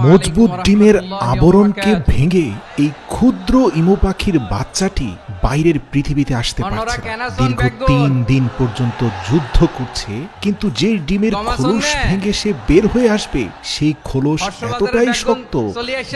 মজবুত ডিমের আবরণকে ভেঙে এই ক্ষুদ্র ইমু পাখির বাচ্চাটি বাইরের পৃথিবীতে আসতে পারছে না। দীর্ঘ ৩ দিন পর্যন্ত যুদ্ধ করছে, কিন্তু যে ডিমের খোলস ভেঙে সে বের হয়ে আসবে সেই খোলস এতটাই শক্ত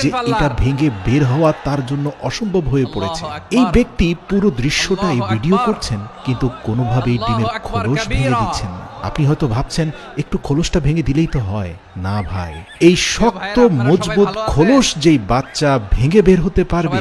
যে এটা ভেঙে বের হওয়া তার জন্য অসম্ভব হয়ে পড়েছে। এই ব্যক্তি পুরো দৃশ্যটাই ভিডিও করছেন, কিন্তু কোনোভাবেই ডিমের খোলস ভেঙে দিচ্ছেন না। আপনি হয়তো ভাবছেন একটু খোলসটা ভেঙে দিলেই তো হয়। না ভাই, এই শক্ত মজবুত খোলস যেই বাচ্চা ভেঙে বের হতে পারবে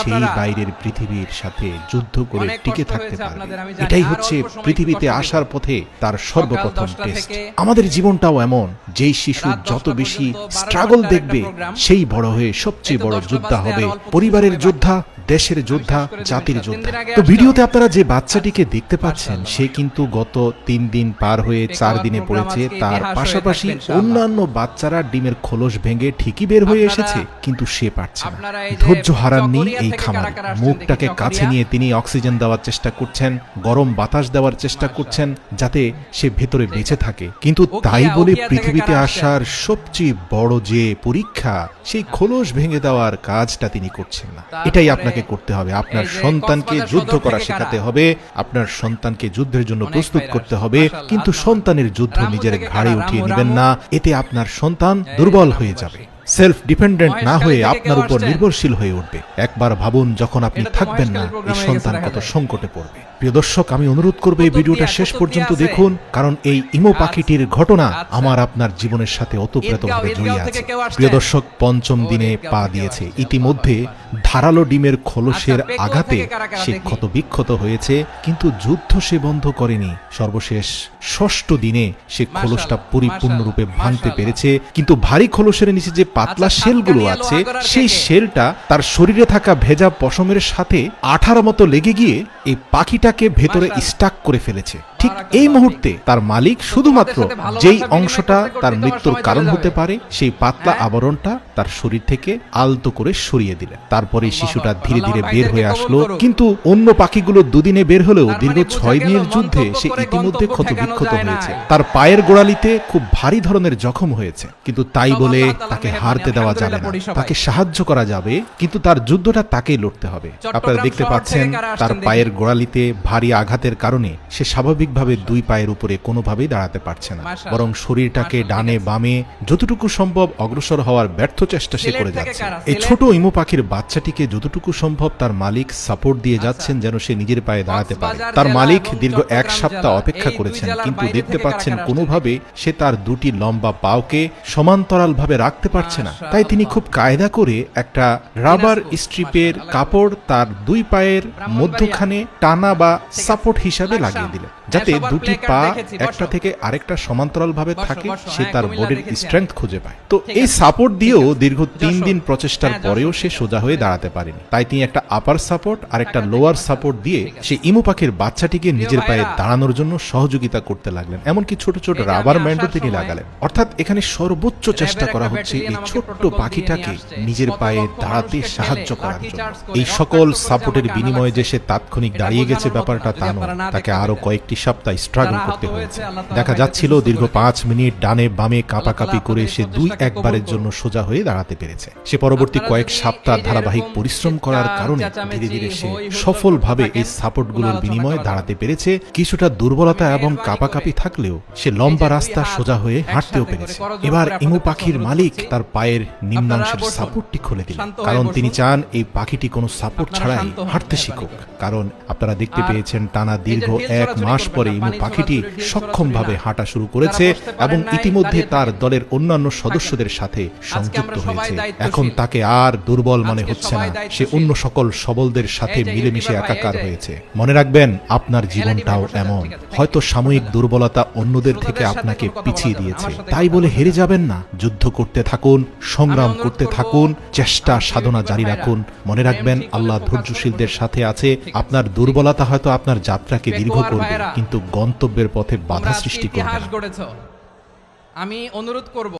সেই বাইরের পৃথিবীর সাথে যুদ্ধ করে টিকে থাকতে পারবে। এটাই হচ্ছে পৃথিবীতে আসার পথে তার সর্বপ্রথম টেস্ট। আমাদের জীবনটাও এমন, যেই শিশু যত বেশি স্ট্রাগল দেখবে সেই বড় হয়ে সবচেয়ে বড় যোদ্ধা হবে, পরিবারের যোদ্ধা, দেশের যোদ্ধা, জাতির যোদ্ধা। তো ভিডিওতে আপনারা যে বাচ্চাটিকে দেখতে পাচ্ছেন সে কিন্তু গত ৩ দিন পার হয়ে ৪ দিনে পড়েছে। তার পাশাপাশি অন্যান্য বাচ্চারা ডিমের খোলস ভেঙে ঠিকই বের হয়ে এসেছে, কিন্তু সে পারছে না। ধৈর্য হারাননি এই খামারে। মুখটাকে কাছে নিয়ে তিনি অক্সিজেন দেওয়ার চেষ্টা করছেন, গরম বাতাস দেওয়ার চেষ্টা করছেন যাতে সে ভেতরে বেঁচে থাকে। কিন্তু তাই বলে পৃথিবীতে আসার সবচেয়ে বড় যে পরীক্ষা, সেই খোলস ভেঙে দেওয়ার কাজটা তিনি করছেন না। এটাই আপনাকে করতে হবে। আপনার সন্তানকে যুদ্ধ করা শেখাতে হবে, আপনার সন্তানকে যুদ্ধের জন্য প্রস্তুত করতে হবে, কিন্তু সন্তানের যুদ্ধ নিজের ঘাড়ে উঠিয়ে নেবেন না। এতে আপনার সন্তান দুর্বল হয়ে যাবে, সেলফ ডিপেন্ডেন্ট না হয়ে আপনার উপর নির্ভরশীল হয়ে উঠবে। একবার ভাবুন, যখন আপনি থাকবেন না এই সন্তান কত সংকটে পড়বে। প্রিয় দর্শক, আমি অনুরোধ করব এই ভিডিওটা শেষ পর্যন্ত দেখুন, কারণ এই ইমো পাখিটির ঘটনা আমার আপনার জীবনের সাথে ওতপ্রোতভাবে জড়িয়ে আছে। প্রিয় দর্শক, ৫ম দিনে পা দিয়েছে। ইতিমধ্যে ধারালো ডিমের খোলসের আঘাতে সে ক্ষতবিক্ষত হয়েছে, কিন্তু যুদ্ধ সে বন্ধ করেনি। সর্বশেষ ৬ষ্ঠ দিনে সে খোলসটা পরিপূর্ণরূপে ভাঙতে পেরেছে, কিন্তু ভারী খোলসের নিচে যে পাতলা শেলগুলো আছে সেই শেলটা তার শরীরে থাকা ভেজা পশমের সাথে আঠার মতো লেগে গিয়ে এই পাখিটাকে ভেতরে স্টাক করে ফেলেছে। ঠিক এই মুহূর্তে তার মালিক শুধুমাত্র যেই অংশটা তার মৃত্যুর কারণ হতে পারে সেই পাতলা আবরণটা তার শরীর থেকে আলতো করে সরিয়ে দিলেন। তারপরে শিশুটা ধীরে ধীরে বের হয়ে আসলো, কিন্তু অন্য পাখিগুলো দুদিনে বের হলেও দীর্ঘ ৬ দিনের যুদ্ধে সে ইতিমধ্যে ক্ষতবিক্ষত হয়েছে। তার পায়ের গোড়ালিতে খুব ভারী ধরনের জখম হয়েছে, কিন্তু তাই বলে তাকে হারতে দেওয়া যাবে না। তাকে সাহায্য করা যাবে, কিন্তু তার যুদ্ধটা তাকেই লড়তে হবে। আপনারা দেখতে পাচ্ছেন তার পায়ের গোড়ালিতে ভারী আঘাতের কারণে সে স্বাভাবিকভাবে ২ পায়ের উপরে কোনোভাবেই দাঁড়াতে পারছে না, বরং শরীরটাকে ডানে বামে যতটুকু সম্ভব অগ্রসর হওয়ার ব্যর্থ চেষ্টা সে করে যাচ্ছে। এই ছোট ইমু পাখির বাচ্চাটিকে যতটুকু সম্ভব তার মালিক সাপোর্ট দিয়ে যাচ্ছেন যেন সে নিজের পায়ে দাঁড়াতে পারে। তার মালিক দীর্ঘ ১ সপ্তাহ অপেক্ষা করেছেন, কিন্তু দেখতে পাচ্ছেন কোনোভাবে সে তার ২টি লম্বা পাওকে সমান্তরালভাবে রাখতে পারছে না। তাই তিনি খুব কায়দা করে একটা রাবার স্ট্রিপের কাপড় তার ২ পায়ের মধ্যখানে টানা বা সাপোর্ট হিসাবে লাগিয়ে দিলেন, যাতে ২টি পা একটা থেকে আরেকটা সমান্তরাল ভাবে থাকে, সে তার বডির স্ট্রেংথ খুঁজে পায়। তো এই সাপোর্ট দিয়েও দীর্ঘ ৩ দিন প্রচেষ্টার পরেও সে সোজা হয়ে দাঁড়াতে পারেনি। তাই তিনি একটা আপার সাপোর্ট আর একটা লোয়ার সাপোর্ট দিয়ে সে ইমু পাখির বাচ্চাটিকে নিজের পায়ে দাঁড়ানোর জন্য সহযোগিতা করতে লাগলেন। এমনকি ছোট ছোট রাবার ব্যান্ডও তিনি লাগালেন। অর্থাৎ এখানে সর্বোচ্চ চেষ্টা করা হচ্ছে এই ছোট্ট পাখিটাকে নিজের পায়ে দাঁড়াতে সাহায্য করার জন্য। এই সকল সাপোর্টের বিনিময়ে যে সে তাৎক্ষণিক দাঁড়িয়ে গেছে ব্যাপারটা তা নয়, তাকে আরো কয়েকটি সপ্তাহ স্ট্রাগল করতে হয়েছে। দেখা যাচ্ছিল দীর্ঘ ৫ মিনিট ডানে বামে কাঁপাকাঁপি করে সে ২-১ জন্য সোজা হয়ে দাঁড়াতে পেরেছে। সে পরবর্তী কয়েক সপ্তাহ ধারাবাহিক পরিশ্রম করার কারণে ধীরে ধীরে সে সফলভাবে এই সাপোর্টগুলোর বিনিময়ে দাঁড়াতে পেরেছে। কিছুটা দুর্বলতা এবং কাঁপাকাঁপি থাকলেও সে লম্বা রাস্তা সোজা হয়ে হাঁটতেও পেরেছে। এবার ইমু পাখির মালিক তার পায়ের নিম্নাংশের সাপোর্টটি খুলে দিলেন, কারণ তিনি চান এই পাখিটি কোনো সাপোর্ট ছাড়াই হাঁটতে শিখুক। কারণ আপনারা দেখতে পেয়েছেন টানা দীর্ঘ ১ মাস পরে ইমু পাখিটি সক্ষমভাবে হাঁটা শুরু করেছে এবং ইতিমধ্যে তার দলের অন্যান্য সদস্যদের সাথে সংযুক্ত হয়েছে। এখন তাকে আর দুর্বল মনে হচ্ছে না, সে অন্য সকল সবলদের সাথে মিলেমিশে একাকার হয়েছে। মনে রাখবেন, আপনার জীবনটাও এমন। হয়তো সাময়িক দুর্বলতা অন্যদের থেকে আপনাকে পিছিয়ে দিয়েছে, তাই বলে হেরে যাবেন না। যুদ্ধ করতে থাকুন, সংগ্রাম করতে থাকুন, চেষ্টা সাধনা জারি রাখুন। মনে রাখবেন, আল্লাহ ধৈর্যশীলদের সাথে আছে। আপনার দুর্বলতা হয়তো আপনার যাত্রাকে দীর্ঘ করবে, কিন্তু গন্তব্যের পথে বাধা সৃষ্টি করবে না। আমি অনুরোধ করব।